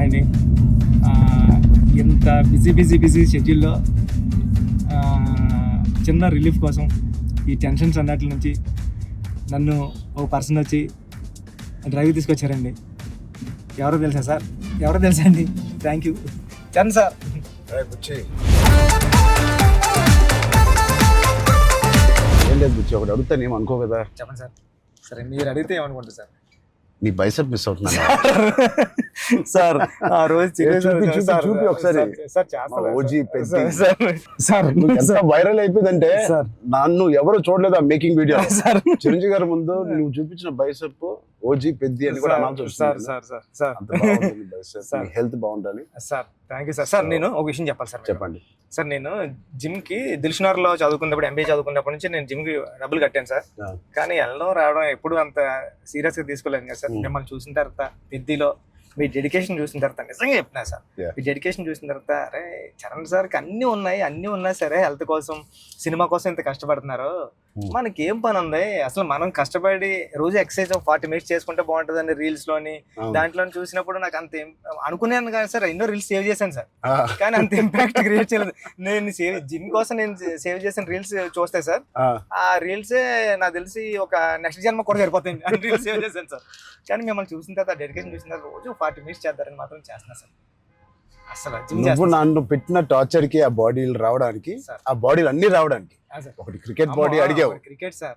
ఉన్నాయండి. ఇంత బిజీ షెడ్యూల్లో చిన్న రిలీఫ్ కోసం ఈ టెన్షన్స్ అన్నట్ల నుంచి నన్ను ఒక పర్సన్ వచ్చి డ్రైవ్ తీసుకొచ్చారండి. ఎవరో తెలుసా అండి. Thank you Charan sir. ఏం లేదు బుచ్చి, ఒకటి అడుగుతాను ఏం అనుకో కదా. చెప్పండి సార్. సరే మీరు అడిగితే ఏమనుకుంటారు సార్? నీ బైసెప్ మిస్ అవుతున్నాను సార్. ఆ రోజు చూపి ఒకసారి. ఓజీ ఎంత వైరల్ అయిపోయిందంటే నన్ను ఎవరు చూడలేదు ఆ మేకింగ్ వీడియో. చిరంజీవి గారి ముందు నువ్వు చూపించిన బైసెప్ ఓజీ పెద్ది అని కూడా అనౌన్స్ చేస్తుంది. హెల్త్ బాగుండాలి sir. Thank you sir. Sir నేను ఒక విషయం చెప్పాలి సార్. చెప్పండి సార్. నేను జిమ్ కి దిల్షునగర్లో చదువుకున్నప్పుడు, ఎంబీఏ చదువుకున్నప్పటి నుంచి నేను జిమ్ కి డబ్బులు కట్టాను సార్. కానీ వెళ్ళడం రావడం ఎప్పుడు అంత సీరియస్ గా తీసుకోలేదు కదా సార్. మిమ్మల్ని చూసిన తర్వాత పెద్దిలో మీ డెడికేషన్ చూసిన తర్వాత నిజంగా చెప్తున్నా సార్, మీ డెడికేషన్ చూసిన తర్వాత అరే చరణ్ సార్కి అన్నీ ఉన్నాయి సరే, హెల్త్ కోసం సినిమా కోసం ఇంత కష్టపడుతున్నారు, మనకి ఏం పని ఉంది అసలు? మనం కష్టపడి రోజు ఎక్సర్సైజ్ 40 minutes చేసుకుంటే బాగుంటుందని రీల్స్ లోని దాంట్లో చూసినప్పుడు నాకు అంత అనుకున్నాను కానీ సార్, ఎన్నో రీల్స్ సేవ్ చేశాను సార్, కానీ అంత ఇంపాక్ట్ క్రియేట్ చేయలేదు. నేను జిమ్ కోసం నేను సేవ్ చేసిన రీల్స్ చూస్తే సార్, ఆ రీల్సే నాకు తెలిసి ఒక నెక్స్ట్ జన్మ కూడా సరిపోతుంది రీల్స్ సేవ్ చేశాను సార్. కానీ మిమ్మల్ని చూసిన తర్వాత డెడికేషన్ చూసిన తర్వాత రోజు 40 minutes చేద్దారని మాత్రం చేస్తున్నా సార్. అసలు నువ్వు నన్ను పెట్టిన టార్చర్ కి ఆ బాడీలు రావడానికి, ఆ బాడీలు అన్ని రావడానికి ఒకటి క్రికెట్ బాడీ అడిగావు. క్రికెట్ సార్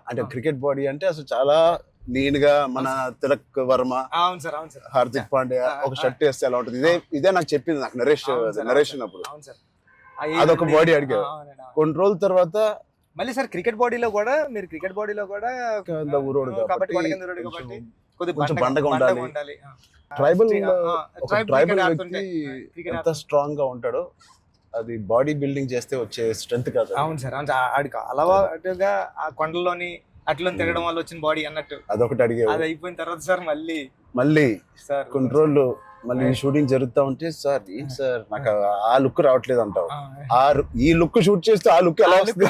అంటే క్రికెట్ బాడీ అంటే అసలు చాలా లీన్ గా మన తిలక్ వర్మ, హార్దిక్ పాండ్యా ఒక షర్ట్ వేస్తే ఎలా ఉంటుంది, ఇదే నాకు చెప్పింది, నాకు నరేషన్ అప్పుడు. అదొక బాడీ అడిగావు. కొన్ని రోజుల తర్వాత మళ్ళీ సార్ క్రికెట్ బాడీలో కూడా మీరు కొంచెం బండగా ఉండాలి. ట్రైబల్ వ్యక్తి ఎంత స్ట్రాంగ్ గా ఉంటాడో అది బాడీ బిల్డింగ్ చేస్తే వచ్చే స్ట్రెంత్ కాదు. అవును సార్. ఆడికి అలవాటుగా ఆ కొండలోని అట్లా తిరగడం వల్ల వచ్చిన బాడీ అన్నట్టు అదొకటి అడిగావు. అది అయిపోయిన తర్వాత సార్ మళ్ళీ సార్ కొన్ని రోజులు మళ్ళీ షూటింగ్ జరుగుతా ఉంటే సార్ ఏంటి సార్ నాకు ఆ లుక్ రావట్లేదు అంటావు. ఈ లుక్ షూట్ చేస్తే ఆ లుక్ ఎలా వస్తుంది?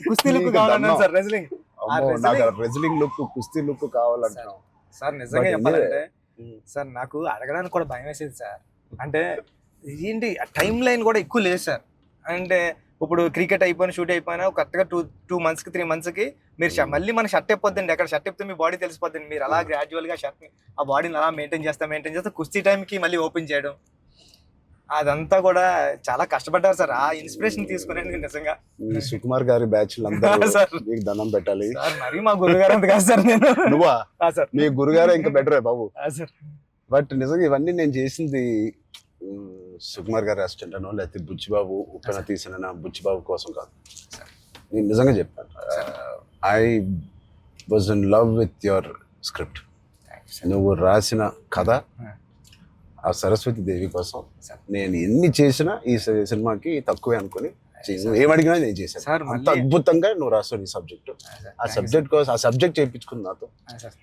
కుస్తీ లుక్ కావాలన్నా సార్, రెజ్లింగ్ లుక్, కుస్తీ లుక్ కావాలంటావు సార్. నిజంగా చెప్పాలంటే సార్ నాకు అడగడానికి కూడా భయం వేసేది సార్. అంటే ఏంటి టైం లైన్ కూడా ఎక్కువ లేదు సార్. అంటే ఇప్పుడు క్రికెట్ అయిపోయిన షూట్ అయిపోయినా కరెక్ట్గా 2 months 3 months మీరు మళ్ళీ మన షర్ట్ అయిపోద్దండి. ఎక్కడ షర్ట్ అయిపోతే మీ బాడీ తెలిసిపోద్దండి. మీరు అలా గ్రాడ్యువల్గా షర్ట్ ఆ బాడీని అలా మెయింటైన్ చేస్తే కుస్తీ టైంకి మళ్ళీ ఓపెన్ చేయడం, అదంతా కూడా చాలా కష్టపడ్డారు సార్. ఆ ఇన్స్పిరేషన్ తీసుకునేది నిజంగా సుకుమార్ గారి బ్యాచ్ మీకు దండం పెట్టాలి సార్. మరి మా గురుగారు అంత కాదు సార్. నేను నువ్వా సార్? మీ గురుగారు ఇంకా బెటరే బాబు సార్. బట్ నిజంగా ఇవన్నీ నేను చేసింది సుకుమార్ గారి అసిస్టెంట్ అనో లేకపోతే బుచ్చిబాబు ఉప్పెన తీసిన బుచ్చిబాబు కోసం కాదు. నేను నిజంగా చెప్పాను, I was in love with your script. నువ్వు రాసిన కథ ఆ సరస్వతి దేవి కోసం నేను ఎన్ని చేసినా ఈ సినిమాకి తక్కువే అనుకుని ఏమడిగినా నేను చేశాను. అంత అద్భుతంగా నువ్వు రాసావు ఈ సబ్జెక్టు. ఆ సబ్జెక్ట్ కోసం ఆ సబ్జెక్ట్ చేయించుకుంది నాతో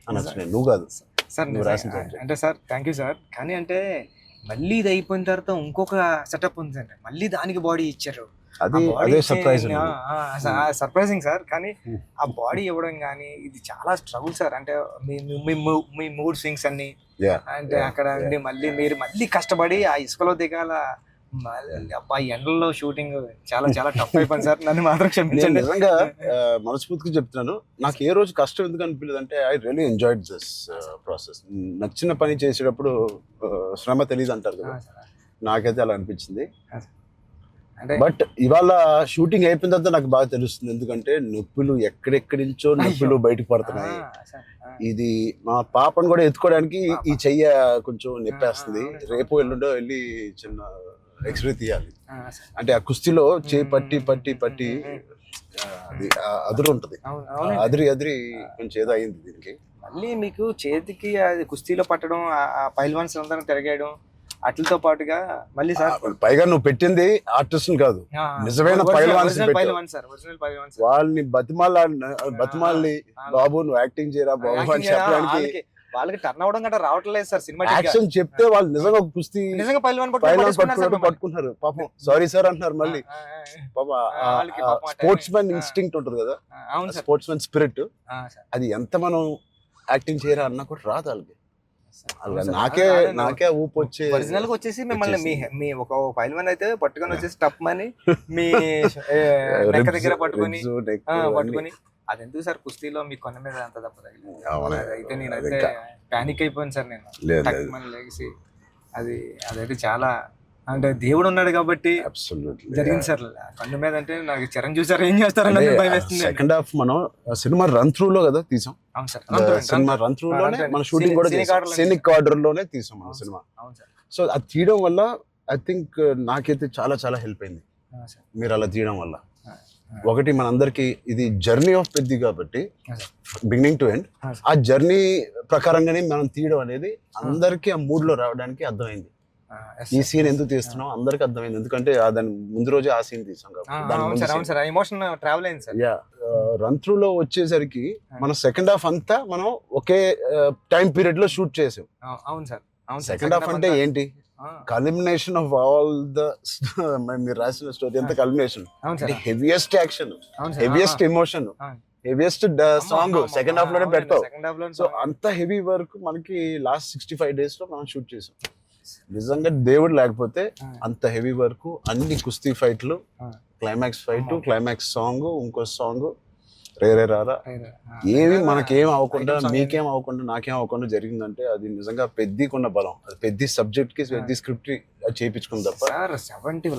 అనొచ్చు. నేను నువ్వు కాదు సార్ నువ్వు రాసిన సబ్జెక్ట్ అంటే సార్. Thank you sir. కానీ అంటే మళ్ళీ ఇది అయిపోయిన తర్వాత ఇంకొక సెటప్ ఉంది అండి, మళ్ళీ దానికి బాడీ ఇచ్చారు. అదే సర్ప్రైజింగ్ సార్. కానీ ఆ బాడీ ఇవ్వడం కానీ ఇది చాలా స్ట్రగుల్ సార్. అంటే మీ మూడ్ స్వింగ్స్ అన్ని అంటే అక్కడ మళ్ళీ మీరు కష్టపడి ఆ ఇసుకలో దిగాల, అబ్బా ఎండల్లో షూటింగ్ చాలా చాలా టఫ్ అయిపోయింది సార్. నన్ను మాత్రం క్షమించండి. నిజంగా మనస్ఫూర్తిగా చెప్తున్నాను, నాకు ఏ రోజు కష్టం ఎందుకు అనిపించలేదు అంటే I really enjoyed this process. నచ్చిన పని చేసేటప్పుడు శ్రమ తెలియదు అంటారు కదా, నాకైతే అలా అనిపించింది. బట్ ఇవాళ షూటింగ్ అయిపోయిన తర్వాత నాకు బాగా తెలుస్తుంది, ఎందుకంటే నొప్పులు ఎక్కడెక్కడి నుంచో నొప్పులు బయటకు పడుతున్నాయి. ఇది మా పాపను కూడా ఎత్తుకోవడానికి ఈ చెయ్య కొంచెం నొప్పేస్తుంది. రేపు ఎల్లుండో వెళ్ళి చిన్న ఎక్స్రే తీయాలి. అంటే ఆ కుస్తీలో చేయి పట్టి అది అదురు ఉంటది, అదిరి కొంచెం ఏదో అయింది దీనికి. మళ్ళీ మీకు చేతికి అది కుస్తీలో పట్టడం, ఆ పైల్వాన్స్ అందరం తిరగేయడం అట్లతో పాటుగా మళ్ళీ సార్ పైగా నువ్వు పెట్టింది ఆర్టిస్ట్ కాదు, నిజమైన పైల్వాన్స్. వాళ్ళని బతిమాలి బాబు నువ్వు యాక్టింగ్ చేయరా బాబు అని చెప్పడానికి వాళ్ళకి టర్న్ అవడం గట్రా రావట్లేదు సార్. సినిమా యాక్షన్ చెప్తే వాళ్ళు నిజంగా కుస్తీ నిజంగా పైల్వాన్ పట్టుకుంటారు. పాపం సారీ సార్ అంటున్నారు. మళ్ళీ స్పోర్ట్స్ మ్యాన్ ఇన్స్టింక్ట్ ఉంటుంది కదా, స్పోర్ట్స్ మ్యాన్ స్పిరిట్, అది ఎంత మనం యాక్టింగ్ చేయరా అన్నా కూడా రాదు వాళ్ళకి. అలా నాకే ఊపు వచ్చే ఒరిజినల్ గా వచ్చేసి మిమ్మల్ని మీ ఒక ఫైల్ మ్యాన్ అయితే పట్టుకొని వచ్చేసి టప్ మని మీ నెక్క దగ్గర పట్టుకొని అది ఎందుకు సార్ కుస్తీలో మీ కొన్న మీద అంత దెబ్బ తగిలింది అయితే నేనైతే పానిక్ అయిపోయాను సార్ నేను టక్ మని లేచి అదైతే చాలా అంటే దేవుడు ఉన్నాడు కాబట్టి జరిగింది సార్ కన్ను మీద అంటే నాకు చిరంజీవి సార్ ఏం చేస్తారని భయం వేస్తుంది. సెకండ్ హాఫ్ మనం సినిమా రన్ త్రూ లో కదా తీసాం. అవును సార్, సినిమా రన్ త్రూ లోనే మన షూటింగ్ కూడా సీనిక్ ఆర్డర్ లోనే తీసాం మన సినిమా. సో అది తీయడం వల్ల ఐ థింక్ నాకైతే చాలా చాలా హెల్ప్ అయింది మీరు అలా తీయడం వల్ల. ఒకటి మనందరికి ఇది జర్నీ ఆఫ్ పెద్ది కాబట్టి బిగినింగ్ టు ఎండ్ ఆ జర్నీ ప్రకారంగానే మనం తీయడం అనేది అందరికి ఆ మూడ్ లో రావడానికి అర్థమైంది. ఈ సీన్ ఎందుకు తీస్తున్నాం అందరికి అర్థమైంది, ఎందుకంటే దాని ముందు రోజే ఆ సీన్ తీసాం కాబట్టి. రన్ త్రూ లో వచ్చేసరికి మన సెకండ్ హాఫ్ అంతా మనం ఒకే టైం పీరియడ్ లో షూట్ చేసాం. సెకండ్ హాఫ్ అంటే ఏంటి, కల్మినేషన్ ఆఫ్ ఆల్ ద మీరు రాసిన స్టోరీ అంతా culmination. Heaviest action, heaviest emotion, heaviest song second half లోనే పెడతావు. సో అంత హెవీ వర్క్ మనకి లాస్ట్ 65 days లో మనం షూట్ చేసాం. నిజంగా దేవుడు లేకపోతే అంత హెవీ వర్క్, అన్ని కుస్తీ ఫైట్లు, క్లైమాక్స్ ఫైట్, క్లైమాక్స్ సాంగ్, ఇంకో సాంగ్, రే రారా, ఏమి మనకేం అవ్వకుండా మీకేం అవ్వకుండా నాకేం అవ్వకుండా జరిగిందంటే అది నిజంగా పెద్దకున్న బలం. అది పెద్ద సబ్జెక్ట్ కి పెద్ద స్క్రిప్ట్ చేయించుకుంది తప్ప.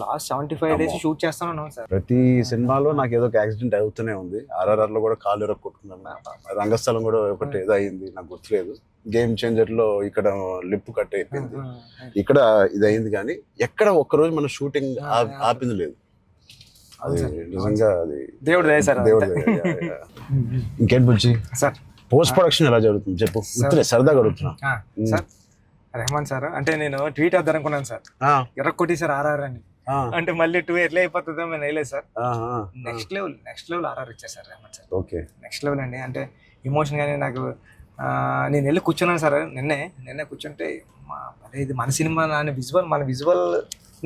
లాస్ట్ 75 days షూట్ చేస్తాను సార్. ప్రతి సినిమాలో నాకు ఏదో ఒక యాక్సిడెంట్ అవుతూనే ఉంది. RRR లో కూడా కాలు ఎరగ కొట్టుకున్నాను, రంగస్థలం కూడా ఒకటి ఏదో అయింది నాకు గుర్తులేదు. గేమ్ చేంజర్ లో ఇక్కడ లిప్ కట్ అయిపోయింది, ఇక్కడ ఇది అయింది. కానీ ఎక్కడ ఒక్కరోజు మన షూటింగ్ ఆపింది లేదు. అది నిజంగా అది దేవుడు. ఇంకేంటి బుజ్జి సార్ పోస్ట్ ప్రొడక్షన్ ఎలా జరుగుతుంది చెప్పు, సరదాగా అడుగుతున్నా. సార్ రెహమాన్ సార్ అంటే నేను ట్వీట్ వద్దాం అనుకున్నాను సార్, ఎర్ర కొట్టి సార్ RRR అని. అంటే మళ్ళీ 2 ఎట్లా అయిపోతుందో నేను వేయలేదు సార్. నెక్స్ట్ లెవెల్ RRR ఇచ్చారు sir Rahman sir. Okay, next level అండి. అంటే ఎమోషన్ కానీ నాకు నేను వెళ్ళి కూర్చున్నాను సార్. నిన్నే కూర్చుంటే ఇది మన సినిమా మన విజువల్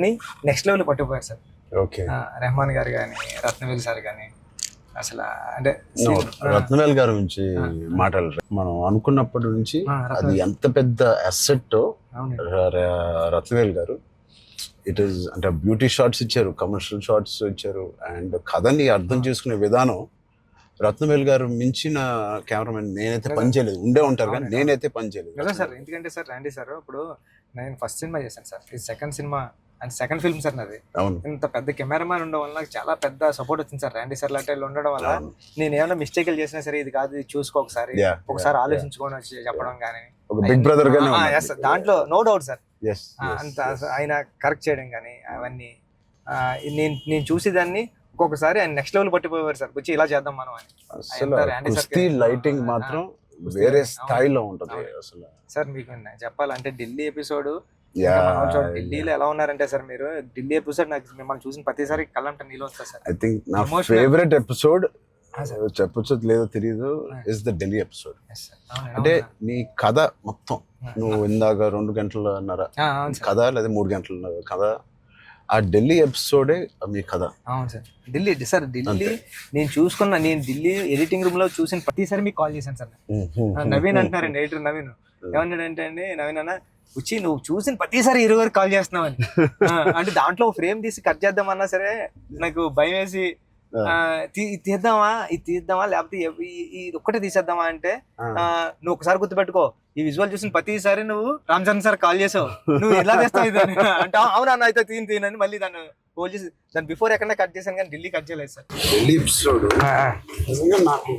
ని నెక్స్ట్ లెవెల్ పట్టుకుపోయారు సార్. ఓకే, రెహమాన్ గారు కానీ, రత్నవేల్ సార్ కానీ, అసలు అంటే రత్నవేల్ గారి గురించి మాట్లాడరు. మనం అనుకున్నప్పటి నుంచి అది ఎంత పెద్ద అసెట్ రత్నవేల్ గారు. ఇట్ ఈస్ అంటే బ్యూటీ షాట్స్ ఇచ్చారు, కమర్షియల్ షాట్స్ ఇచ్చారు, అండ్ కథని అర్థం చేసుకునే విధానం. రత్నవేల్ గారు మించిన కెమెరామెన్ నేనైతే పని చేయలేదు. ఉండే ఉంటారు కానీ నేనైతే పని చేయలేదు కదా సార్. ఎందుకంటే సార్ రాండి సార్, ఇప్పుడు నేను ఫస్ట్ సినిమా చేశాను సార్, ఇది second cinema and second film sir నాది. ఇంత పెద్ద కెమెరామ్యాన్ ఉండడం వల్ల నాకు చాలా పెద్ద సపోర్ట్ వచ్చింది సార్. రాండి సార్ లాంటి ఉండడం వల్ల నేను ఏమైనా మిస్టేక్లు చేసినా సరే ఇది కాదు ఇది చూసుకో ఒకసారి ఆలోచించుకొని వచ్చి చెప్పడం కానీ, బిగ్ బ్రదర్ దాంట్లో నో డౌట్ సార్. అంత ఆయన కరెక్ట్ చేయడం కానీ అవన్నీ నేను చూసేదాన్ని. ఒక్కొక్కసారి ఆయన నెక్స్ట్ లెవెల్ పట్టిపోయారు సార్, వచ్చి ఇలా చేద్దాం మనం అని. లైటింగ్ మాత్రం వేరే స్థాయిలో ఉంటది అసలు. సార్ మీకు చెప్పాలంటే ఢిల్లీ ఎపిసోడ్, ఢిల్లీలో ఎలా ఉన్నారంటే సార్ మీరు ఢిల్లీ ఎపిసోడ్ నాకు మిమ్మల్ని చూసిన ప్రతిసారి కళ్ళంటే నీళ్ళు వస్తా సార్. ఐ థింక్ నా ఫేవరెట్ ఎపిసోడ్ చెప్పొచ్చు లేదో తెలియదు ఇస్ ద ఢిల్లీ ఎపిసోడ్. అంటే నీ కథ మొత్తం నువ్వు ఇందాక 2 గంటలన్నర కథ లేదా 3 గంటల కథ, ఆ ఢిల్లీ ఎపిసోడే మీ కథ. అవును సార్. ఢిల్లీ నేను ఢిల్లీ ఎడిటింగ్ రూమ్ లో చూసిన ప్రతిసారి మీకు కాల్ చేశాను సార్. నవీన్ అంటున్నారండి, ఎడిటర్ నవీన్ ఏమన్నాడంటే అండి, నవీన్ అన్న వచ్చి నువ్వు చూసిన ప్రతిసారి 20 వరకు కాల్ చేస్తున్నావని. అంటే దాంట్లో ఫ్రేమ్ తీసి కట్ చేద్దామన్నా సరే నాకు భయం వేసి ఇది తీద్దామా లేకపోతే ఇది ఒక్కటే తీసేద్దామా అంటే, నువ్వు ఒకసారి గుర్తుపెట్టుకో ఈ విజువల్ చూసిన ప్రతిసారి నువ్వు రామ్ చరణ్ సార్ కాల్ చేసావు, నువ్వు ఎలా చేస్తావు ఇది అంటే అవునా అయితే తీనని మళ్ళీ దాన్ని హోల్డ్ చేసి దాని బిఫోర్ ఎక్కడ కట్ చేశాను కానీ ఢిల్లీ కట్ చేయలేదు సార్. ఢిల్లీ ఎపిసోడ్ నాకు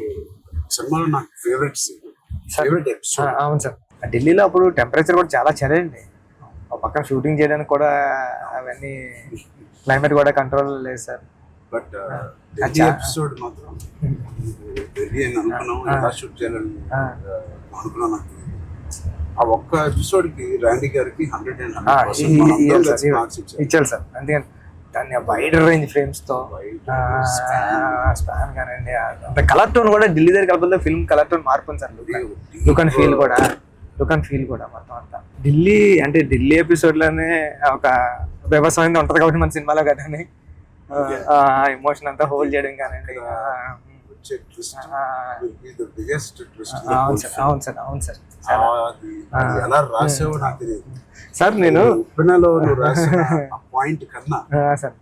సినిమాలో నాకు ఫేవరెట్ ఎపిసోడ్. అవును సార్. ఢిల్లీలో అప్పుడు టెంపరేచర్ కూడా చాలా చలండి, పక్కన షూటింగ్ చేయడానికి కూడా అవన్నీ క్లైమేట్ కూడా కంట్రోల్ లేదు సార్. బట్ ఎపిసోడ్ మాత్రం ఎలా షూట్ చేయాలని అనుకున్నాను. ఆ ఒక్క ఎపిసోడ్ కి రాండీ గారికి 100% ఇచ్చారు సార్. అందుకని దాన్ని వైడ్ రేంజ్ ఫ్రేమ్స్ తో స్పాన్ కానివ్వండి, అంత కలర్ టోన్ కూడా ఢిల్లీ దగ్గర కలపలతో ఫిల్మ్ కలర్ టోన్ మార్పు సార్. లుక్ అండ్ ఫీల్ కూడా మొత్తం అంతా ఢిల్లీ ఎపిసోడ్ లోనే ఒక వ్యవసాయం ఉంటది కాబట్టి మన సినిమాలో కానీ ఎమోషన్ అంతా హోల్డ్ చేయడం కానివ్వండి. వచ్చే ట్విస్ట్ ఆ, will be the biggest twist in the అవును whole సార్, film. అవును సార్, అవును సార్. అది ఎలా రాసావో నాకు తెలియదు. సార్ నేను ఉప్పెనలో నువ్వు రాసిన ఆ పాయింట్ కన్నా సార్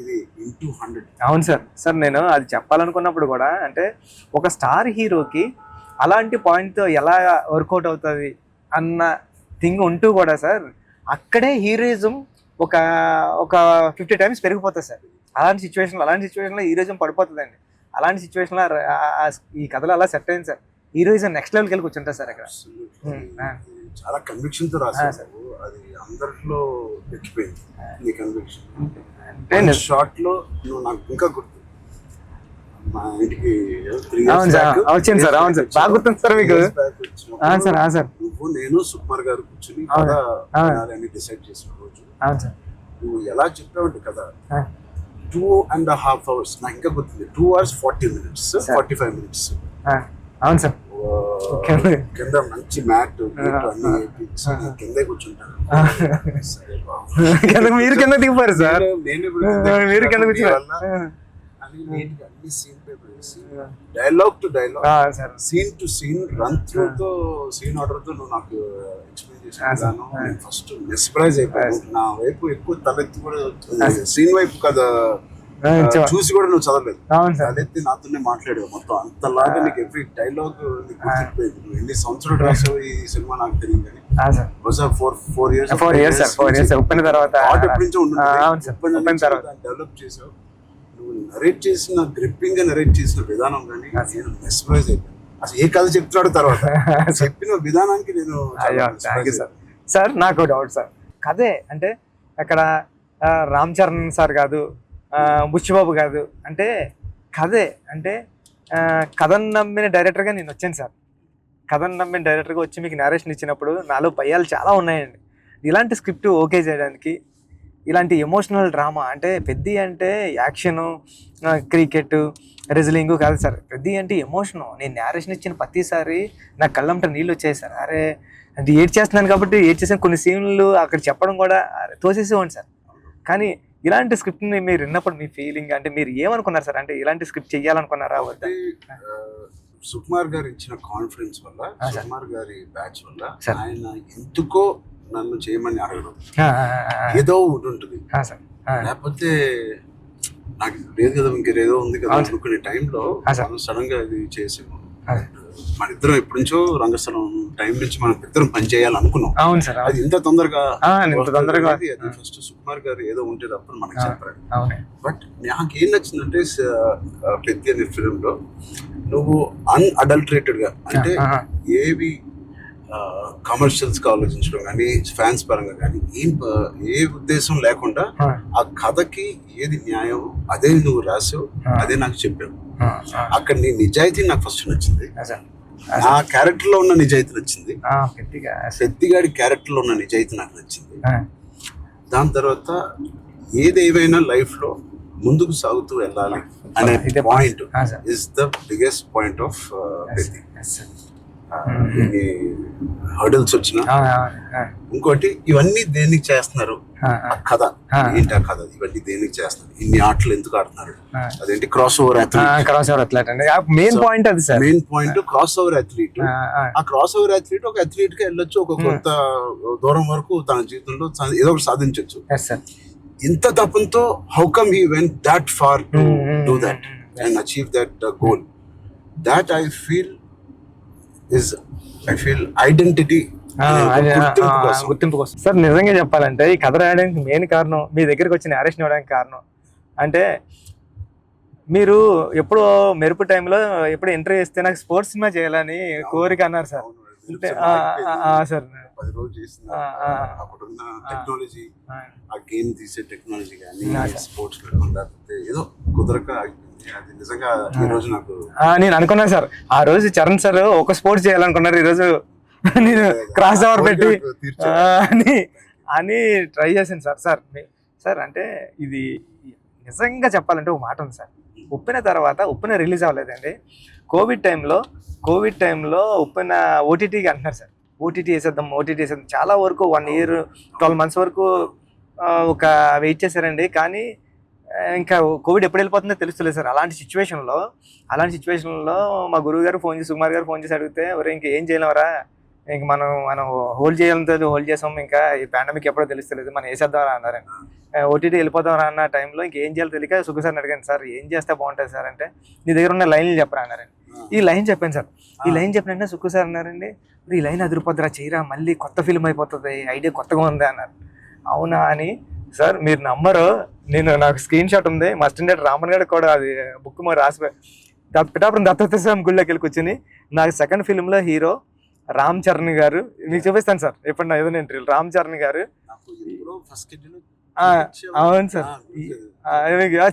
ఇది ఇంటూ 100. అవును సార్. సార్ నేను అది చెప్పాలనుకున్నప్పుడు కూడా అంటే ఒక స్టార్ హీరోకి అలాంటి పాయింట్తో ఎలా వర్కౌట్ అవుతుంది అన్న థింగ్ ఉంటూ కూడా సార్ అక్కడే హీరోయిజం ఒక ఒక 50 టైమ్స్ పెరిగిపోతుంది సార్. అలాంటి సిచ్యువేషన్లో హీరోయిజం పడిపోతుందండి. అలాంటి సిచ్యువేషన్లో ఈ కథలో అలా సెట్ అయింది సార్. హీరోయిజం నెక్స్ట్ లెవెల్కి వెళ్ళి కూర్చుంటారు సార్ అక్కడ. చాలా కన్విక్షన్ తో రాసావు. అది అందరిలో ఎక్కిపోయింది నీ కన్విక్షన్. షార్ట్ లో నువ్వు నాకు ఇంకా గుర్తు, మా ఇంటికి 3 years back వచ్చింది సార్. అవును సార్, బాగా గుర్తుంది సార్ మీకు. సార్ నువ్వు నేను సుకుమార్ గారు కూర్చుని కథ అని డిసైడ్ చేసిన రోజు నువ్వు ఎలా చెప్పావంటే కదా 2.5 hours నాకు ఇంకా గుర్తుంది. 2 hours 40 minutes 45 minutes. అవును సార్. కింద మంచి మ్యాట్ అన్ని వేయించి కిందే కూర్చుంటాను. మీరు కింద దిగిపోయారు సార్. మీరు కింద కూర్చున్నారు. అన్ని సీన్ పేపర్ వేసి dialogue to dialogue, scene to scene, run through తో సీన్ ఆర్డర్ తో నువ్వు నాకు ఎక్స్ప్లెయిన్ చేసాను. నేను ఫస్ట్ మెస్పరైజ్ అయిపోయాను. నా వైపు ఎక్కువ తలెత్తి కూడా సీన్ వైపు కదా చూసి కూడా నువ్వు చదవలేదు. తలెత్తి నాతోనే మాట్లాడావు మొత్తం. అంతలాగా నీకు ఎవ్రీ డైలాగ్ గుర్తిపోయింది. నువ్వు ఎన్ని సంవత్సరాలు రాసావు ఈ సినిమా నాకు తెలియదు కానీ ఫోర్ ఇయర్స్ ఉప్పిన తర్వాత డెవలప్ చేసావు. నువ్వు నరేట్ చేసిన గ్రిప్పింగ్ గా నరేట్ చేసిన విధానం కానీ నేను మెస్పరైజ్ అయిపోయాను. అసలు ఏ కథ చెప్తున్నాడు తర్వాత చెప్పిన విధానానికి నేను సార్. నాకు డౌట్ సార్, కథే అంటే అక్కడ రామ్ చరణ్ సార్ కాదు, బుచ్చిబాబు కాదు, అంటే కథే అంటే కథను నమ్మిన డైరెక్టర్గా నేను వచ్చాను సార్. కథను నమ్మిన డైరెక్టర్గా వచ్చి మీకు నేరేషన్ ఇచ్చినప్పుడు నాలో భయాలు చాలా ఉన్నాయండి. ఇలాంటి స్క్రిప్ట్ ఓకే చేయడానికి, ఇలాంటి ఎమోషనల్ డ్రామా అంటే పెద్ద అంటే యాక్షను, క్రికెట్, రెజ్లింగ్ కాదు సార్. పెద్ద అంటే ఎమోషను. నేను నేరేషన్ ఇచ్చిన ప్రతిసారి నాకు కళ్ళంట నీళ్ళు వచ్చాయి సార్. అరే అంటే ఏడ్ చేస్తున్నాను కాబట్టి ఏడ్ చేసిన కొన్ని సీన్లు అక్కడ చెప్పడం కూడా తోసేసేవాడి సార్. కానీ ఇలాంటి స్క్రిప్ట్ని మీరు విన్నప్పుడు మీ ఫీలింగ్ అంటే మీరు ఏమనుకున్నారు సార్? అంటే ఇలాంటి స్క్రిప్ట్ చెయ్యాలనుకున్నారా? సుకుమార్ గారు ఇచ్చిన కాన్ఫిడెన్స్ వల్ల, సుకుమార్ గారి బ్యాచ్ వల్ల ఆయన ఎందుకో నన్ను చేయమని అడగడం ఏదో ఉంటుంది. లేకపోతే నాకు లేదు కదా ఇంకేదో ఉంది కదా అనుకునే టైంలో సడన్ గా ఇది చేసాము. మన ఇద్దరం ఎప్పటి నుంచో రంగస్థలం టైం నుంచి మనం ఇద్దరం పని చేయాలి అనుకున్నాం. అది ఇంత తొందరగా అది ఫస్ట్ సుకుమార్ గారు ఏదో ఉంటే తప్ప మనకు చెప్పారు. బట్ నాకేం నచ్చిందంటే పెద్ద అనే ఫిల్మ్ లో నువ్వు అన్అడల్టరేటెడ్ గా అంటే ఏవి కమర్షియల్స్ గా ఆలోచించడం కానీ ఫ్యాన్స్ పరంగా కానీ ఏ ఉద్దేశం లేకుండా ఆ కథకి ఏది న్యాయం అదే నువ్వు రాసావు, అదే నాకు చెప్పావు. అక్కడ నీ నిజాయితీ నాకు ఫస్ట్ నచ్చింది. ఆ క్యారెక్టర్ లో ఉన్న నిజాయితీ నచ్చింది. పెద్దిగాడి క్యారెక్టర్ లో ఉన్న నిజాయితీ నాకు నచ్చింది. దాని తర్వాత ఏదేమైనా లైఫ్ లో ముందుకు సాగుతూ వెళ్ళాలి అనే point is the biggest point of Peddi. Hurdles వచ్చిన ఇంకోటి ఇవన్నీ దేనికి చేస్తున్నారు, కథ ఏంటి, ఆ కథ ఇవన్నీ దేనికి చేస్తున్నారు, ఇన్ని ఆటలు ఎందుకు ఆడుతున్నారు, అదేంటి crossover athlete. Main point అది sir. Main point crossover athlete. ఆ క్రాస్ ఓవర్ అథ్లీట్ ఒక అథ్లీట్ గా వెళ్ళొచ్చు, ఒక కొంత దూరం వరకు తన జీవితంలో ఏదో ఒకటి సాధించవచ్చు. ఇంత తపంతో how come he went that far to do that and achieve that goal. That I feel identity, గుర్తింపు కోసం. సార్ నిజంగా చెప్పాలంటే ఈ కథ రాయడానికి మెయిన్ కారణం, మీ దగ్గరికి వచ్చిన నేరేషన్ ఇవ్వడానికి కారణం అంటే మీరు ఎప్పుడు మెరుపు టైంలో ఎప్పుడు ఎంట్రీ చేస్తే నాకు స్పోర్ట్స్ సినిమా చేయాలని కోరిక అన్నారు సార్. సార్ 10 రోజులు చేసిన అప్పుడున్న టెక్నాలజీ, ఆ గేమ్ తీసే టెక్నాలజీ కానీ స్పోర్ట్స్ ఏదో కుదరక అది నిజంగా ఈ రోజు నాకు నేను అనుకున్నాను సార్. ఆ రోజు చరణ్ సార్ ఒక స్పోర్ట్స్ చేయాలనుకున్నారు, ఈ రోజు నేను క్రాస్ ఓవర్ పెట్టి అని ట్రై చేశాను సార్. సార్ అంటే ఇది నిజంగా చెప్పాలంటే ఒక మాట ఉంది సార్. ఉప్పిన రిలీజ్ అవ్వలేదండి. కోవిడ్ టైంలో ఉప్పిన ఓటీటీకి అంటున్నారు సార్. ఓటీటీ వేసేద్దాం చాలా వరకు 1 year 12 months వరకు ఒక వెయిట్ చేశారండి. కానీ ఇంకా కోవిడ్ ఎప్పుడు వెళ్ళిపోతుందో తెలుస్తలేదు సార్. అలాంటి సిచ్యువేషన్లో మా గురువు గారు ఫోన్ చేసి, సుకుమార్ గారు ఫోన్ చేసి అడిగితే, ఎవరు ఇంక ఏం చేయలేవరా, ఇంక మనం హోల్డ్ చేయాలంటే హోల్డ్ చేసాం, ఇంకా ఈ పాండమిక్ ఎప్పుడో తెలుస్తలేదు, మనం వేసేద్దాం అన్నారండి. ఓటీటీ వెళ్ళిపోదాం అన్న టైంలో ఇంకేం చేయాలో తెలియక సుఖ సార్ని అడిగాను, సార్ ఏం చేస్తే బాగుంటుంది సార్ అంటే, నీ దగ్గర ఉన్న లైన్లు చెప్పరా అన్నారండి. ఈ లైన్ చెప్పాను సార్. ఈ లైన్ చెప్పినంటే సుఖ సార్ అన్నారండి, ఈ లైన్ అదిరిపోద్దురా, చేయరా, మళ్ళీ కొత్త ఫిల్మ్ అయిపోతుంది, ఐడియా కొత్తగా ఉంది అన్నారు. అవునా అని సార్ మీరు నమ్మరు, నాకు స్క్రీన్ షాట్ ఉంది, మా స్టాండర్డ్ రామన్ గారికి కూడా అది బుక్ మరి రాసిపోయి పిఠాపురం దత్తత స్వామి గుళ్ళోకి వెళ్ళి కూర్చొని, నాకు సెకండ్ ఫిల్మ్లో హీరో రామ్ చరణ్ గారు, మీకు చూపిస్తాను సార్ ఎప్పుడు నా ఏదైనా ఇంటర్వ్యూ, రామ్ చరణ్ గారు. అవును సార్,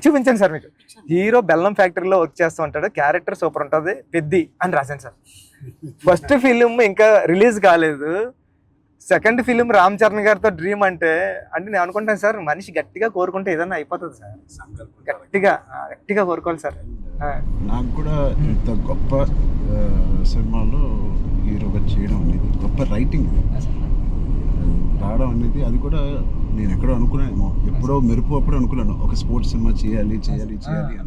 చూపించాను సార్ మీకు. హీరో బెల్లం ఫ్యాక్టరీలో వర్క్ చేస్తూ ఉంటాడు, క్యారెక్టర్ సూపర్ ఉంటుంది, పెద్ది అని రాశాను సార్. ఫస్ట్ ఫిలిం ఇంకా రిలీజ్ కాలేదు, సెకండ్ ఫిలిం రామ్ చరణ్ గారితో డ్రీమ్ అంటే నేను అనుకుంటాను సార్, మనిషి గట్టిగా కోరుకుంటే ఏదైనా అయిపోతుంది సార్, గట్టిగా కోరుకోవాలి సార్. నాకు కూడా ఇంత గొప్ప సినిమాలో హీరోగా చేయడం అనేది గొప్ప రైటింగ్ రావడం అనేది, అది కూడా నేను ఎక్కడో అనుకున్నానేమో, ఎప్పుడో మెరుపు అప్పుడు అనుకున్నాను ఒక స్పోర్ట్స్ సినిమా చేయాలి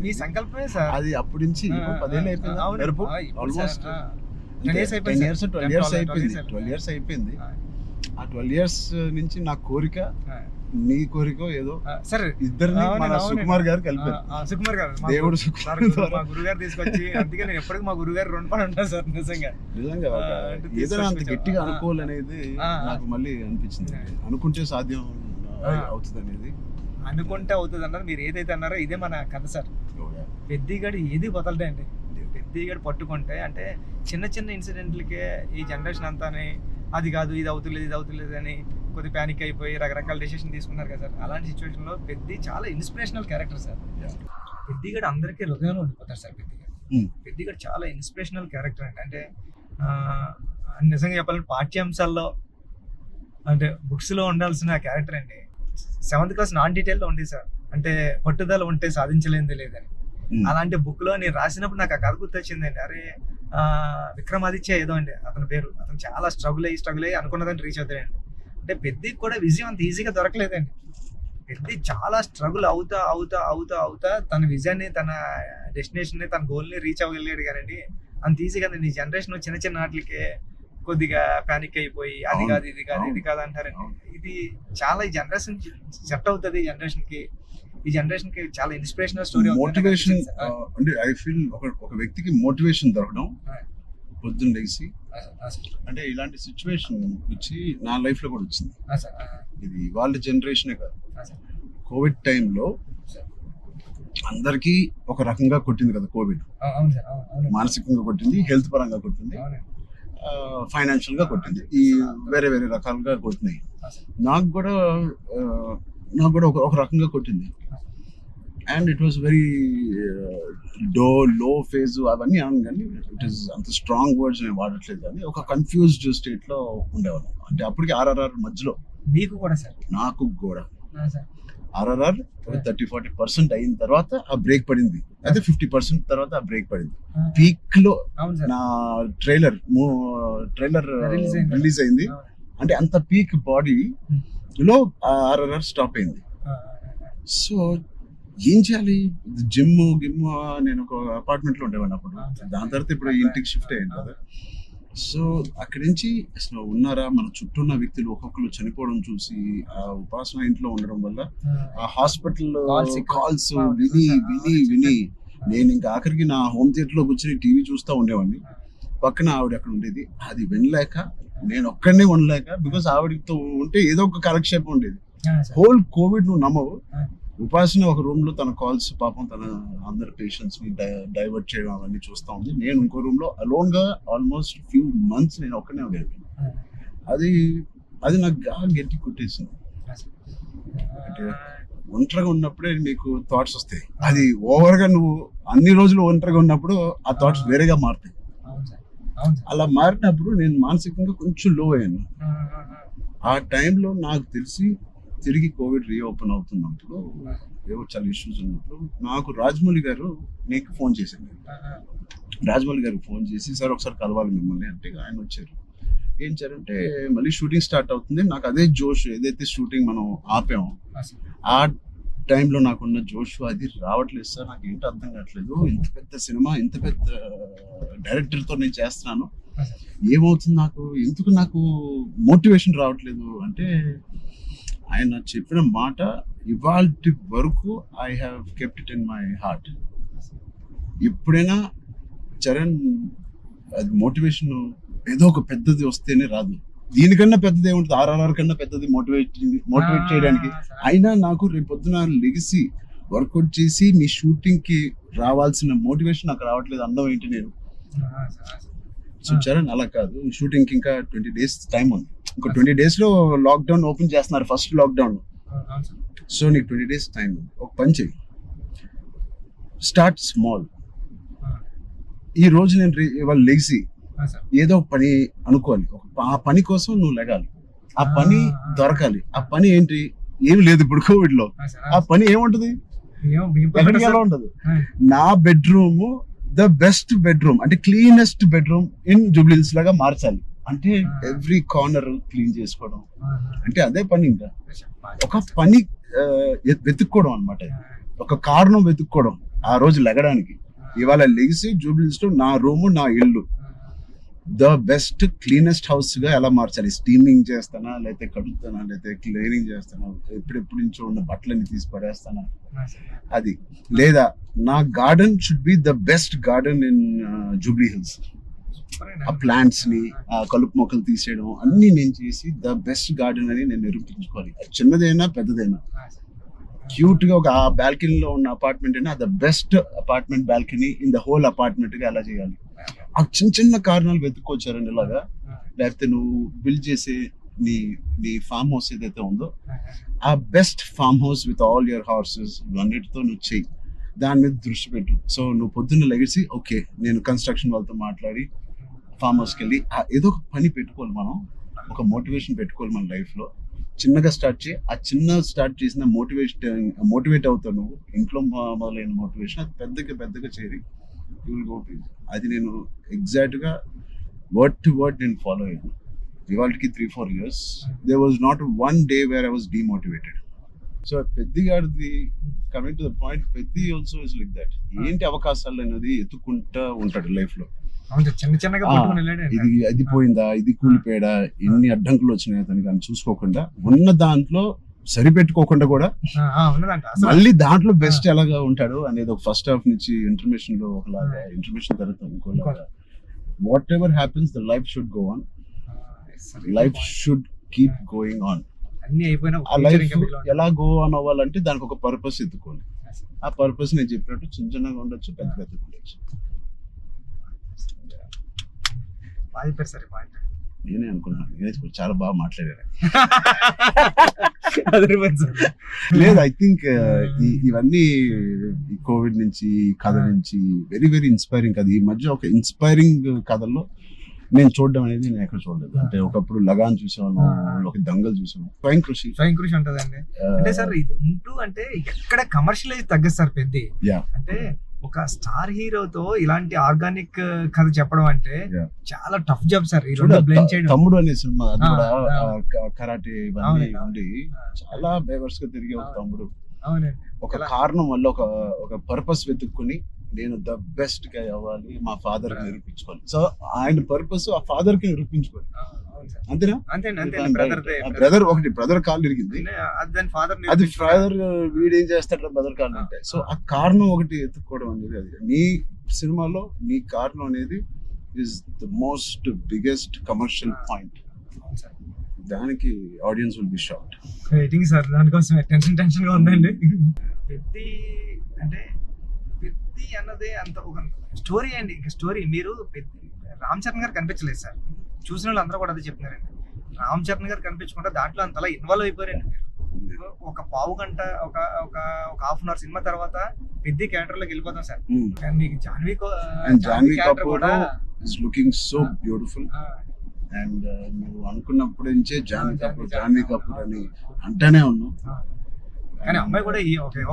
మీ సంకల్పమే సార్. అది అప్పటి నుంచి 10 ఏళ్ళు అయిపోయింది, మెరుపు ఆల్మోస్ట్ 12 years అయిపోయింది. ఆ 12 years నుంచి నా కోరిక, నీ కోరిక ఏదో సార్, ఇద్దరిని మన సుకుమార్ గారు కలిపారు. సుకుమార్ గారు దేవుడు మా గురుగారు తీసుకొచ్చి, అందుకే నేను ఎప్పటికీ మా గురుగారు రెండు పని ఉంటాను సార్. నిజంగా ఏదైనా అంత గట్టిగా అనుకోవాలనేది నాకు మళ్ళీ అనిపించింది. అనుకుంటే సాధ్యం అవుతుంది అనేది, అనుకుంటే అవుతుంది అన్నారు. మీరు ఏదైతే అన్నారో ఇదే మన కథ సార్. పెద్దిగాడు ఏది వదలడండి, పెద్దిగాడు పట్టుకుంటే అంటే చిన్న చిన్న ఇన్సిడెంట్లకే ఈ జనరేషన్ అంతానే అది కాదు, ఇది అవుతులేదు అని కొద్ది ప్యానిక్ అయిపోయి రకరకాల డెసిషన్ తీసుకున్నారు కదా సార్. అలాంటి సిచ్యువేషన్లో పెద్ది చాలా ఇన్స్పిరేషనల్ క్యారెక్టర్ సార్. పెద్దిగాడు అందరికీ హృదయంలో ఉండిపోతారు సార్. పెద్దిగాడు చాలా ఇన్స్పిరేషనల్ క్యారెక్టర్ అంటే నిజంగా చెప్పాలంటే పాఠ్యాంశాల్లో అంటే బుక్స్లో ఉండాల్సిన క్యారెక్టర్ అండి. 7th class నాన్ డీటెయిల్లో ఉంది సార్, అంటే పట్టుదల ఉంటే సాధించలేనిది లేదని. అలాంటి బుక్ లో నేను రాసినప్పుడు నాకు ఆ కథ గుర్తొచ్చిందండి. అరే విక్రమాదిత్య ఏదో అండి అతని పేరు, అతను చాలా స్ట్రగుల్ అయ్యి అనుకున్నదాన్ని రీచ్ అవుతాడండి. అంటే పెద్దికి కూడా విజయం అంత ఈజీగా దొరకలేదండి. పెద్ది చాలా స్ట్రగుల్ అవుతా తన విజయాన్ని, తన డెస్టినేషన్ ని, తన గోల్ ని రీచ్ అవ్వగలిగాడు కానండి అంత ఈజీగా. ఈ జనరేషన్ చిన్న వాటికి కొద్దిగా ప్యానిక్ అయిపోయి అది కాదు ఇది కాదు అంటారండి. ఇది చాలా ఈ జనరేషన్ సెట్ అవుతుంది. ఈ జనరేషన్ కి చాలా ఇన్స్పిరేషనల్ స్టోరీ. మోటివేషన్ అంటే ఐ ఫీల్ ఒక వ్యక్తికి మోటివేషన్ దొరకడం పొద్దున్న లేచి, అంటే ఇలాంటి సిచ్యువేషన్ వచ్చి నా లైఫ్ లో కూడా వచ్చింది. ఇది వాళ్ళ జనరేషనే కాదు, కోవిడ్ టైంలో అందరికీ ఒక రకంగా కొట్టింది కదా కోవిడ్. మానసికంగా కొట్టింది, హెల్త్ పరంగా కొట్టింది, ఫైనాన్షియల్ గా కొట్టింది, ఈ వేరే రకాలుగా కొట్టినాయి. నాకు కూడా ఒక రకంగా కొట్టింది. And it was very low phase అవన్నీ అను, కానీ ఇట్ ఈస్ అంత స్ట్రాంగ్ వర్డ్స్ నేను వాడట్లేదు, కానీ ఒక కన్ఫ్యూజ్డ్ స్టేట్ లో ఉండేవాళ్ళం. అంటే అప్పటికి RRR మధ్యలో మీకు కూడా సార్, నాకు కూడా RRR 30-40% అయిన తర్వాత ఆ బ్రేక్ పడింది, అయితే 50% తర్వాత ఆ బ్రేక్ పడింది. పీక్ లో నా ట్రైలర్ రిలీజ్ అయింది, అంటే అంత పీక్ బాడీ లో RRR స్టాప్ అయింది. సో ఏం చేయాలి, జిమ్ నేను ఒక అపార్ట్మెంట్ లో ఉండేవాడిని అప్పుడు. దాని తర్వాత ఇప్పుడు ఇంటికి షిఫ్ట్ అయ్యాను కదా. సో అక్కడి నుంచి అసలు ఉన్నారా, మన చుట్టూ ఉన్న వ్యక్తులు ఒక్కొక్కరు చనిపోవడం చూసి ఆ ఉపాసన ఇంట్లో ఉండడం వల్ల ఆ హాస్పిటల్ కాల్స్ విని నేను ఇంకా ఆఖరికి నా హోమ్ థియేటర్ లో కూర్చొని టీవీ చూస్తూ ఉండేవాడిని. పక్కన ఆవిడ అక్కడ ఉండేది, అది వినలేక నేను ఒక్కడనే ఉండలేక, బికాస్ ఆవిడతో ఉంటే ఏదో ఒక కాలక్షేపం ఉండేది. హోల్ కోవిడ్ నువ్వు నమ్మవు, ఉపాసన ఒక రూమ్ లో తన కాల్స్ పాపం తన అందరు పేషెంట్స్ ని డైవర్ట్ చేయడం అవన్నీ చూస్తా ఉంది. నేను ఇంకో రూమ్ లో అలోన్ గా ఆల్మోస్ట్ ఫ్యూ మంత్స్ నేను ఒక్కనే ఉండేది. అది నాకు గట్టి కొట్టేసింది. అంటే ఒంటరిగా ఉన్నప్పుడే మీకు థాట్స్ వస్తాయి, అది ఓవర్ గా నువ్వు అన్ని రోజులు ఒంటరిగా ఉన్నప్పుడు ఆ థాట్స్ వేరేగా మారుతాయి. అలా మారినప్పుడు నేను మానసికంగా కొంచెం లో అయ్యాను. ఆ టైంలో నాకు తెలిసి తిరిగి కోవిడ్ రీఓపెన్ అవుతున్నప్పుడు, ఏవో చాలా ఇష్యూస్ ఉన్నప్పుడు నాకు రాజమౌళి గారు నీకు ఫోన్ చేశాను. రాజమౌళి గారికి ఫోన్ చేసి, సార్ ఒకసారి కలవాలి మిమ్మల్ని అంటే ఆయన వచ్చారు. ఏం చేయాలంటే మళ్ళీ షూటింగ్ స్టార్ట్ అవుతుంది, నాకు అదే జోష్, ఏదైతే షూటింగ్ మనం ఆపామో టైంలో నాకున్న జోష్ అది రావట్లేదు సార్. నాకు ఏంటో అర్థం కావట్లేదు. ఇంత పెద్ద సినిమా, ఇంత పెద్ద డైరెక్టర్తో నేను చేస్తున్నాను, ఏమవుతుంది నాకు, ఎందుకు నాకు మోటివేషన్ రావట్లేదు అంటే, ఆయన చెప్పిన మాట ఇవాళ వరకు I have kept it in my heart. ఎప్పుడైనా చరణ్, అది మోటివేషన్ ఏదో ఒక పెద్దది వస్తేనే రాదు. దీనికన్నా పెద్దది ఏముంటుంది, RRR కన్నా పెద్దది మోటివేట్ చేయడానికి. అయినా నాకు రేపు పొద్దున లెగిసి వర్కౌట్ చేసి మీ షూటింగ్ కి రావాల్సిన మోటివేషన్ నాకు రావట్లేదు. అందం ఏంటి నేను. సో చరణ్ అలా కాదు, షూటింగ్ ఇంకా 20 days టైం ఉంది. ఇంకో 20 days లో లాక్డౌన్ ఓపెన్ చేస్తున్నారు, ఫస్ట్ లాక్డౌన్. సో నీకు 20 days టైం ఉంది. ఒక పని చెయ్యి, స్టార్ట్ స్మాల్. ఈ రోజు నేను ఇవాళ లెగిసి ఏదో ఒక పని అనుకోవాలి, ఆ పని కోసం నువ్వు లెగాలి, ఆ పని దొరకాలి. ఆ పని ఏంటి, ఏమి లేదు ఇప్పుడు కోవిడ్ లో. ఆ పని ఏముంటది, ఎక్కడికి ఎలా ఉండదు. నా బెడ్రూమ్ ద బెస్ట్ బెడ్రూమ్, అంటే క్లీనెస్ట్ బెడ్రూమ్ ఇన్ జూబ్లీహిల్స్ లాగా మార్చాలి. అంటే ఎవ్రీ కార్నర్ క్లీన్ చేసుకోవడం, అంటే అదే పని. ఇంకా ఒక పని వెతుక్కోవడం అనమాట, ఒక కారణం వెతుక్కోవడం ఆ రోజు లెగడానికి. ఇవాళ లెగిసి జూబ్లీహిల్స్ లో నా రూము, నా ఇల్లు ద బెస్ట్ క్లీనెస్ట్ హౌస్ గా ఎలా మార్చాలి. స్టీమింగ్ చేస్తానా, లేకపోతే కడుగుతానా, లేకపోతే క్లీనింగ్ చేస్తానా, ఎప్పుడెప్పుడు నుంచో ఉన్న బట్టలన్నీ తీసి పడేస్తానా, అది. లేదా నా garden should be the best garden in Jubilee Hills. ఆ ప్లాంట్స్ ని, ఆ కలుపు మొక్కలు తీసేయడం అన్ని నేను చేసి ద బెస్ట్ గార్డెన్ అని నేను నిరూపించుకోవాలి. చిన్నదైనా పెద్దదైనా. క్యూట్ గా ఒక బాల్కనీలో ఉన్న అపార్ట్మెంట్ అయినా the best apartment balcony in the whole apartment గా ఎలా చేయాలి. ఆ చిన్న చిన్న కారణాలు వెతుక్కొచ్చారండి ఇలాగా. లేకపోతే నువ్వు బిల్డ్ చేసే నీ ఫామ్ హౌస్ ఏదైతే ఉందో, ఆ best farmhouse with all your horses ఇవన్నిటితో నువ్వు చెయ్యి, దాని మీద దృష్టి పెట్టు. సో నువ్వు పొద్దున్న లెగిసి ఓకే నేను కన్స్ట్రక్షన్ వాళ్ళతో మాట్లాడి ఫామ్ హౌస్కి వెళ్ళి ఏదో ఒక పని పెట్టుకోవాలి. మనం ఒక మోటివేషన్ పెట్టుకోవాలి మన లైఫ్ లో. చిన్నగా స్టార్ట్ చేయి. ఆ చిన్న స్టార్ట్ చేసిన మోటివేట్ అవుతావు నువ్వు. ఇంట్లో మొదలైన మోటివేషన్ అది పెద్దగా చేరి యూ విల్ గో టు. అది నేను ఎగ్జాక్ట్ గా వర్డ్ టు వర్డ్ నేను ఫాలో అయ్యాను. ఇవాళకి 3-4 years there was not one day where I was demotivated. So Peddi గారిది coming to the point, Peddi also is like that. ఏంటి అవకాశాలు అనేది ఎత్తుకుంటా ఉంటాడు లైఫ్ లో. ఇది అది పోయిందా, ఇది కూలిపోయాడా, ఎన్ని అడ్డంకులు వచ్చినాయి అతనికి అని చూసుకోకుండా, ఉన్న దాంట్లో సరిపెట్టుకోకుండా కూడా మళ్ళీ దాంట్లో బెస్ట్ ఎలాగా ఉంటాడు అనేది ఒక ఫస్ట్ హాఫ్ నుంచి ఇంటర్మిషన్ లో ఒకలాగా, ఇంటర్మిషన్ తర్వాత ఇంకోలాగా. Whatever happens the life should go on, life should keep going on. ఆ లైఫ్ ఎలా గో ఆన్ అవ్వాలంటే దానికి ఒక పర్పస్ ఎత్తుకోవాలి. ఆ పర్పస్ నేను చెప్పినట్టు చిన్నగా ఉండొచ్చు, పెద్ద ఉండొచ్చు. నేనే అనుకున్నాను, నేనే చాలా బాగా మాట్లాడాను. లేదు, ఐ థింక్ ఇవన్నీ కోవిడ్ నుంచి, కథ నుంచి వెరీ వెరీ ఇన్స్పైరింగ్ కథ. ఈ మధ్య ఒక ఇన్స్పైరింగ్ కథల్లో నేను చూడడం అనేది నేను ఎక్కడ చూడలేదు. అంటే ఒకప్పుడు లగాన్ చూసాను, ఒక దంగల్ చూసాను, స్వయం కృషి ఉంటదండి. అంటే సార్ ఇది ఉంటూ అంటే ఎక్కడ కమర్షియలైజ్ తగ్గదు సార్ పెద్ద. అంటే ఒక స్టార్ హీరోతో ఇలాంటి ఆర్గానిక్ కథ చెప్పడం అంటే చాలా టఫ్ జాబ్ సార్. బ్లెండ్ చేయడం. తమ్ముడు అనే సినిమా అది కూడా కరాటే ఇవన్నీ ఉండి చాలా బేవర్స్ గా తిరిగే ఒక తమ్ముడు ఒక కారణం వల్ల ఒక పర్పస్ వెతుక్కుని నేను ద బెస్ట్ గా అవ్వాలి, మా ఫాదర్ కి నిరూపించుకోవాలి. సో ఆయన పర్పస్ ఆ ఫాదర్ కి నిరూపించుకోవాలి. అంతేనా? బ్రదర్ ఒకటి బ్రదర్ కాళ్ళు ఇరిగింది, అది ఫాదర్ వీడేం చేస్తాడు బ్రదర్ కాళ్ళు అంటే. సో ఆ కారణం ఒకటి ఎత్తుక్కోవడం అనేది, అది నీ సినిమాలో నీ కారణం అనేది is the most biggest commercial point. దానికి audience will be shocked. Waiting sir, దానికోసం టెన్షన్ గా ఉందండి. పెద్ది అంటే పెద్ది అన్నదే అంత ఒక స్టోరీ అండి. స్టోరీ మీరు రామ్ చరణ్ గారు కనిపించలేదు సార్. చూసిన వాళ్ళు అందరూ కూడా అదే చెప్తున్నారండి. రామ్ చరణ్ గారు కనిపించకుండా దాంట్లో అంతలా ఇన్వాల్వ్ అయిపోయారండి మీరు. ఒక పావు గంట ఒక హాఫ్ అన్ అవర్ సినిమా తర్వాత పెద్ద క్యారెక్టర్ లోకి వెళ్ళిపోతాం సార్. మీకు జాన్వీ కపూర్ కూడా is looking so beautiful. And నువ్వు అనుకున్నప్పటి నుంచే జాన్వీ కపూర్ అని అంటేనే ఉన్నావు. కానీ అమ్మాయి కూడా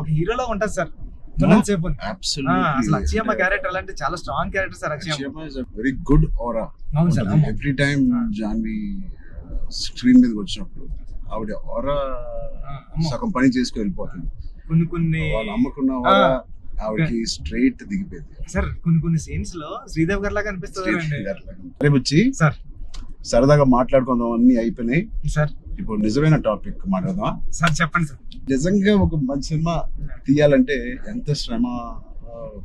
ఒక హీరోలో ఉంటుంది సార్. అసలు అక్షయమ్మ క్యారెక్టర్ అలాంటి చాలా strong character sir. Akshayamma is very good aura. Every time Janhvi screen మీదకి వచ్చినప్పుడు ఆవిడ ఆరా సగం పని చేసుకు వెళ్ళిపోతుంది. కొన్ని వాళ్ళు అమ్ముకున్న వాళ్ళ ఆవిడకి స్ట్రైట్ దిగిపోయింది. సార్ కొన్ని సీన్స్ లో శ్రీదేవి గారి లాగా అనిపిస్తుంది అండి. రేపు వచ్చి సార్ సరదాగా మాట్లాడుకుందాం, అన్ని అయిపోయినాయి. సార్ ఇప్పుడు నిజమైన టాపిక్ మాట్లాడదామా? సార్ చెప్పండి సార్. నిజంగా ఒక మంచి సినిమా తీయాలంటే ఎంత శ్రమ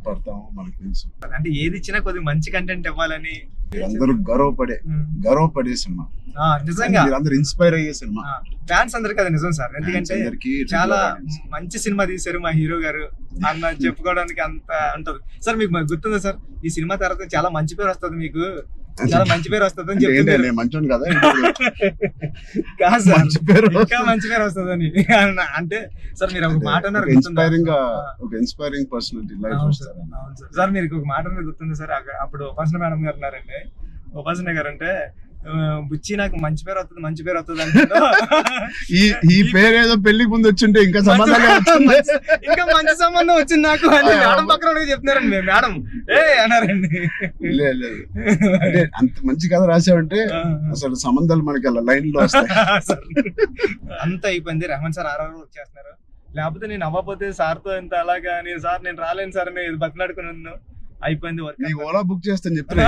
పడతామో మనకు తెలుసు. అంటే ఏది ఇచ్చినా కొద్దిగా మంచి కంటెంట్ ఇవ్వాలని మీరందరూ గర్వపడే సినిమా, నిజంగా మీరందరూ ఇన్స్పైర్ అయ్యే సినిమా. ఫ్యాన్స్ అందరికి అది నిజం సార్. ఎందుకంటే అందరికీ చాలా మంచి సినిమా తీశారు మా హీరో గారు అన్న చెప్పుకోవడానికి అంత ఉంటది సార్. మీకు గుర్తుందా సార్, ఈ సినిమా తర్వాత చాలా మంచి పేరు వస్తుంది, మీకు చాలా మంచి పేరు వస్తుంది అని చెప్తున్నారు. మంచోని కదా కాదు సార్, మంచి పేరు ఇంకా మంచి పేరు వస్తుంది అని అంటే సార్ మీరు ఒక మాట అన్నారు ఇన్స్పైరింగ్ పర్సనాలిటీ లైఫ్. సార్ మీరు ఒక మాట అన్నారు గుర్తుంది సార్. అప్పుడు ఉపాసన మేడం గారు ఉన్నారండి. ఉపాసన గారు అంటే బుచ్చి నాకు మంచి పేరు వస్తుంది అంటే ఈ పేరు ఏదో పెళ్లికి ముందు వచ్చింటే ఇంకా సంబంధం ఇంకా మంచి సంబంధం వచ్చింది నాకు అని మేడం పక్కన చెప్తున్నారండి. మేడం అన్నారండి. లేదు అంటే అంత మంచి కథ రాసావంటే అసలు సంబంధాలు మనకి అలా లైన్ లో వస్తాయి. అంత అయిపోయింది. రెహమాన్ సార్ ఆర్ఆర్ వచ్చేస్తున్నారు. లేకపోతే నేను అవ్వకపోతే సార్తో ఎంత అలాగా నేను రాలేను సార్ నేను బతిలాడుకుని ఉన్నాను. అయిపోయింది వర్క్. ఓలా బుక్ చేస్తాను చెప్తున్నా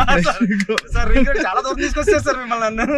సార్ చాలా దూరం తీసుకొచ్చారు సార్ మిమ్మల్ని అన్నారు.